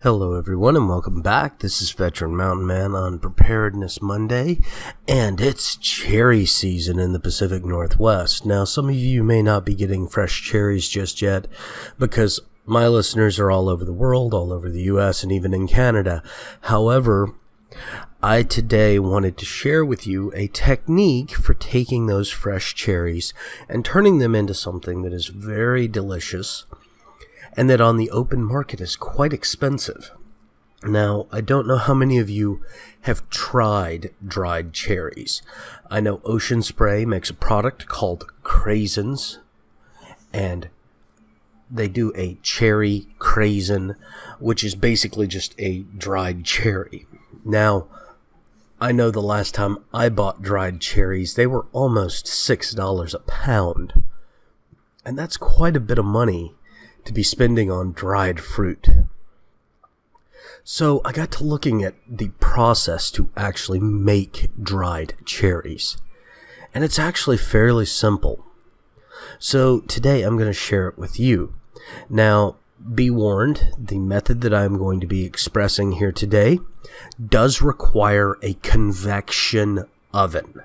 Hello everyone and welcome back. This is Veteran Mountain Man on Preparedness Monday, and it's cherry season in the Pacific Northwest. Now, some of you may not be getting fresh cherries just yet because my listeners are all over the world, all over the US, and even in Canada. However, I today wanted to share with you a technique for taking those fresh cherries and turning them into something that is very delicious and that on the open market is quite expensive. Now, I don't know how many of you have tried dried cherries. I know Ocean Spray makes a product called Craisins, and they do a cherry craisin, which is basically just a dried cherry. Now, I know the last time I bought dried cherries, they were almost $6 a pound, and that's quite a bit of money to be spending on dried fruit. So I got to looking at the process to actually make dried cherries, and it's actually fairly simple. So today I'm going to share it with you. Now, be warned, the method that I'm going to be expressing here today does require a convection oven.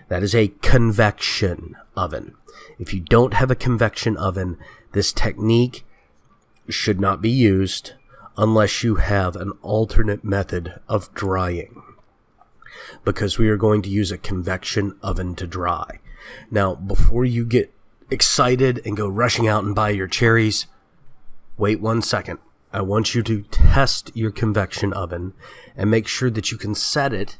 That is a convection oven. If you don't have a convection oven, this technique should not be used unless you have an alternate method of drying, because we are going to use a convection oven to dry. Now, before you get excited and go rushing out and buy your cherries, wait 1 second. I want you to test your convection oven and make sure that you can set it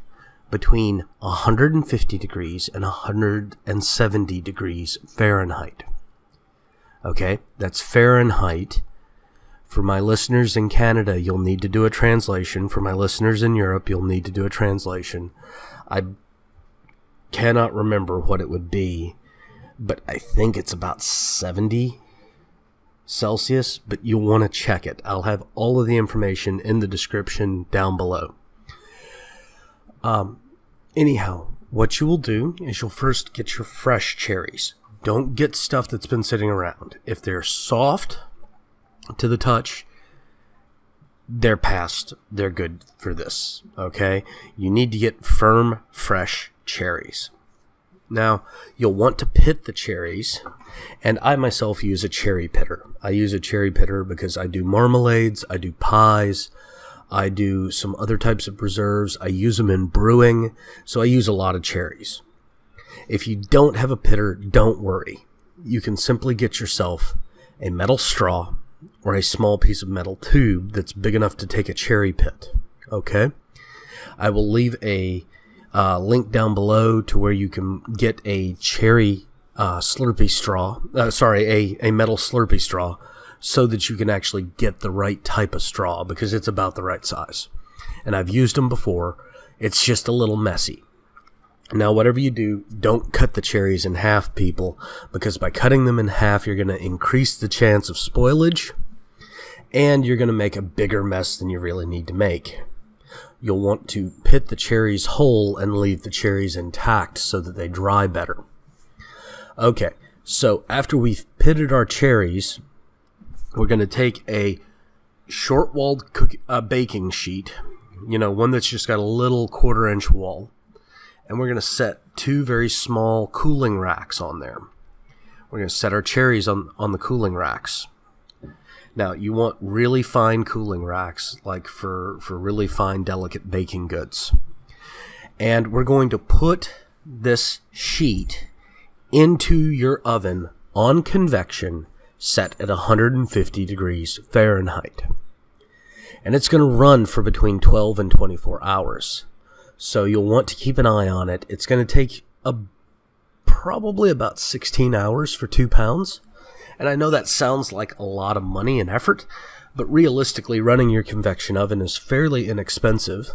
between 150 degrees and 170 degrees Fahrenheit. Okay, that's Fahrenheit. For my listeners in Canada, you'll need to do a translation. For my listeners in Europe, you'll need to do a translation. I cannot remember what it would be, but I think it's about 70 Celsius, but you'll want to check it. I'll have all of the information in the description down below. Anyhow, what you will do is you'll first get your fresh cherries. Don't get stuff that's been sitting around. If they're soft to the touch, they're good for this, okay? You need to get firm, fresh cherries. Now, you'll want to pit the cherries, and I myself use a cherry pitter. I use a cherry pitter because I do marmalades, I do pies, I do some other types of preserves. I use them in brewing, so I use a lot of cherries. If you don't have a pitter, don't worry. You can simply get yourself a metal straw or a small piece of metal tube that's big enough to take a cherry pit. Okay? I will leave a link down below to where you can get a cherry Slurpee straw. A metal Slurpee straw, so that you can actually get the right type of straw, because it's about the right size. And I've used them before. It's just a little messy. Now, whatever you do, don't cut the cherries in half, people, because by cutting them in half, you're going to increase the chance of spoilage, and you're going to make a bigger mess than you really need to make. You'll want to pit the cherries whole and leave the cherries intact so that they dry better. Okay, so after we've pitted our cherries, we're going to take a short-walled baking sheet, one that's just got a little 1/4-inch wall, and we're going to set 2 very small cooling racks on there. We're going to set our cherries on the cooling racks. Now, you want really fine cooling racks, like for really fine, delicate baking goods. And we're going to put this sheet into your oven on convection, set at 150 degrees Fahrenheit. And it's going to run for between 12 and 24 hours. So you'll want to keep an eye on it. It's going to take probably about 16 hours for 2 pounds. And I know that sounds like a lot of money and effort, but realistically, running your convection oven is fairly inexpensive.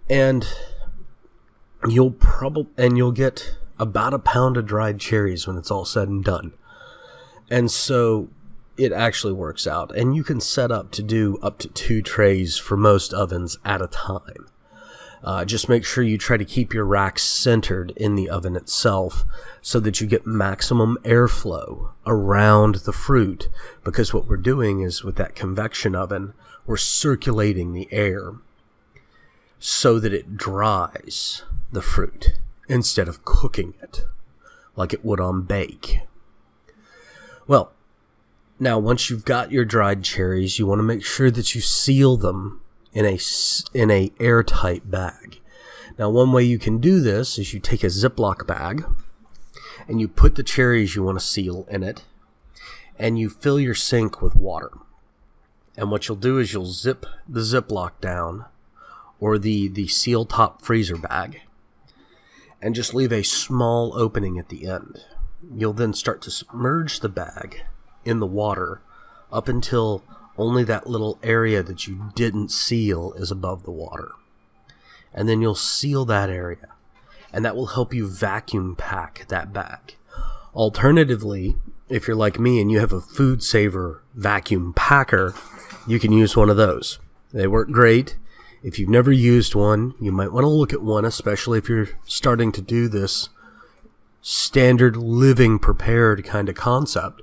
And you'll get about a pound of dried cherries when it's all said and done. And so it actually works out. And you can set up to do up to 2 trays for most ovens at a time. Just make sure you try to keep your rack centered in the oven itself so that you get maximum airflow around the fruit, because what we're doing is with that convection oven, we're circulating the air so that it dries the fruit instead of cooking it like it would on bake. Well, now once you've got your dried cherries, you want to make sure that you seal them in a airtight bag. Now, one way you can do this is you take a Ziploc bag and you put the cherries you want to seal in it, and you fill your sink with water. And what you'll do is you'll zip the Ziploc down, or the seal top freezer bag, and just leave a small opening at the end. You'll then start to submerge the bag in the water up until only that little area that you didn't seal is above the water. And then you'll seal that area, and that will help you vacuum pack that bag. Alternatively, if you're like me and you have a Food Saver vacuum packer, you can use one of those. They work great. If you've never used one, you might want to look at one, especially if you're starting to do this standard living prepared kind of concept,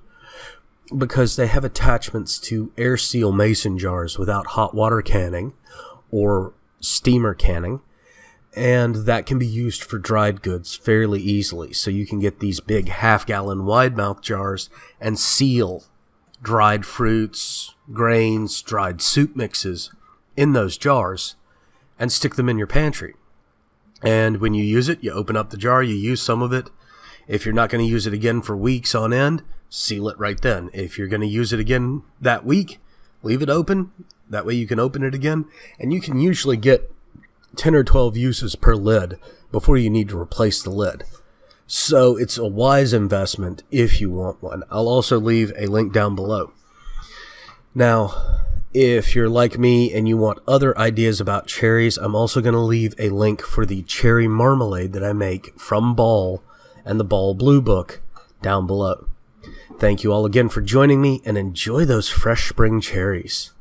because they have attachments to air seal mason jars without hot water canning or steamer canning, and that can be used for dried goods fairly easily. So you can get these big half-gallon wide mouth jars and seal dried fruits, grains, dried soup mixes in those jars and stick them in your pantry. And when you use it, you open up the jar, you use some of it. If you're not going to use it again for weeks on end, seal it right then. If you're going to use it again that week, leave it open. That way you can open it again. And you can usually get 10 or 12 uses per lid before you need to replace the lid. So it's a wise investment if you want one. I'll also leave a link down below. Now, if you're like me and you want other ideas about cherries, I'm also going to leave a link for the cherry marmalade that I make from Ball and the Ball Blue Book down below. Thank you all again for joining me, and enjoy those fresh spring cherries.